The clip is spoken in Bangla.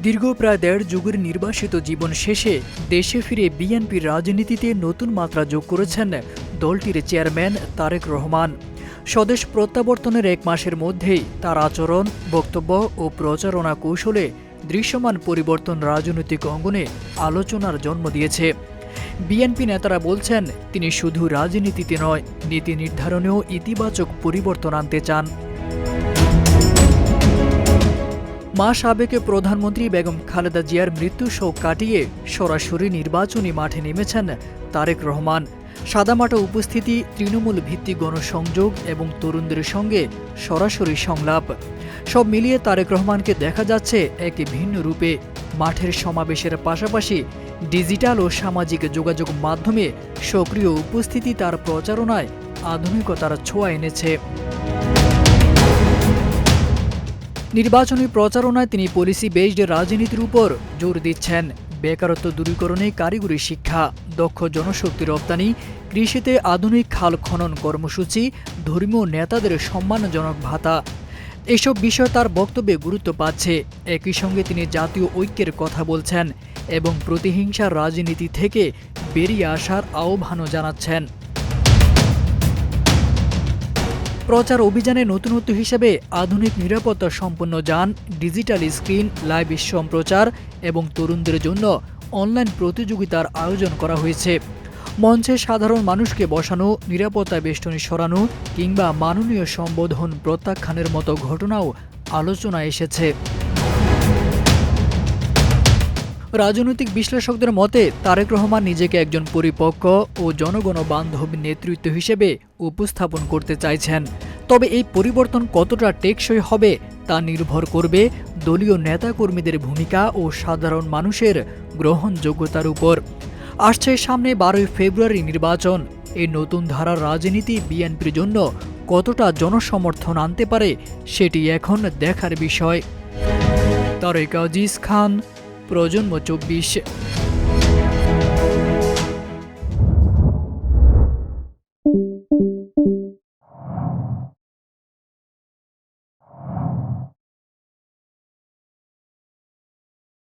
দীর্ঘ প্রায় ১.৫ যুগের নির্বাসিত জীবন শেষে দেশে ফিরে বিএনপির রাজনীতিতে নতুন মাত্রা যোগ করেছেন দলটির চেয়ারম্যান তারেক রহমান। স্বদেশ প্রত্যাবর্তনের ১ মাসের মধ্যেই তার আচরণ, বক্তব্য ও প্রচারণা কৌশলে দৃশ্যমান পরিবর্তন রাজনৈতিক অঙ্গনে আলোচনার জন্ম দিয়েছে। বিএনপি নেতারা বলছেন, তিনি শুধু রাজনীতিতে নয়, নীতি নির্ধারণেও ইতিবাচক পরিবর্তন আনতে চান। সাবেকে প্রধানমন্ত্রী বেগম খালেদা জিয়ার মৃত্যু শোক কাটিয়ে সরাসরি নির্বাচনী মাঠে নেমেছেন তারেক রহমান। সাদামাটা উপস্থিতি, তৃণমূল ভিত্তিক গণসংযোগ এবং তরুণদের সঙ্গে সরাসরি সংলাপ, সব মিলিয়ে তারেক রহমানকে দেখা যাচ্ছে এক ভিন্ন রূপে। মাঠের সমাবেশের পাশাপাশি ডিজিটাল ও সামাজিক যোগাযোগ মাধ্যমে সক্রিয় উপস্থিতি তার প্রচারণায় আধুনিকতার ছোঁয়া এনেছে। নির্বাচনী প্রচারণায় তিনি পলিসি বেসড রাজনীতির উপর জোর দিচ্ছেন। বেকারত্ব দূরীকরণে কারিগরি শিক্ষা, দক্ষ জনশক্তি রপ্তানি, কৃষিতে আধুনিক খাল খনন কর্মসূচি, ধর্মীয় নেতাদের সম্মানজনক ভাতা, এসব বিষয় তার বক্তব্যে গুরুত্ব পাচ্ছে। একই সঙ্গে তিনি জাতীয় ঐক্যের কথা বলছেন এবং প্রতিহিংসার রাজনীতি থেকে বেরিয়ে আসার আহ্বানও জানাচ্ছেন। প্রচার অভিযানে নতুনত্ব হিসেবে আধুনিক নিরাপত্তা সম্পন্ন যান, ডিজিটাল স্ক্রিন, লাইভ সম্প্রচার এবং তরুণদের জন্য অনলাইন প্রতিযোগিতার আয়োজন করা হয়েছে। মঞ্চে সাধারণ মানুষকে বসানো, নিরাপত্তা বেষ্টনী সরানো কিংবা মাননীয় সম্বোধন প্রত্যাখ্যানের মতো ঘটনাও আলোচনায় এসেছে। রাজনৈতিক বিশ্লেষকদের মতে তারেক রহমান নিজেকে একজন পরিপক্ক ও জনগণ বান্ধব নেতৃত্ব হিসেবে উপস্থাপন করতে চাইছেন। তবে এই পরিবর্তন কতটা টেকসই হবে তা নির্ভর করবে দলীয় নেতাকর্মীদের ভূমিকা ও সাধারণ মানুষের গ্রহণযোগ্যতার উপর। আসছে সামনে ১২ ফেব্রুয়ারি নির্বাচন। এই নতুন ধারার রাজনীতি বিএনপির জন্য কতটা জনসমর্থন আনতে পারে সেটি এখন দেখার বিষয়। তারেক আজিজ খান, প্রজন্ম ২৪।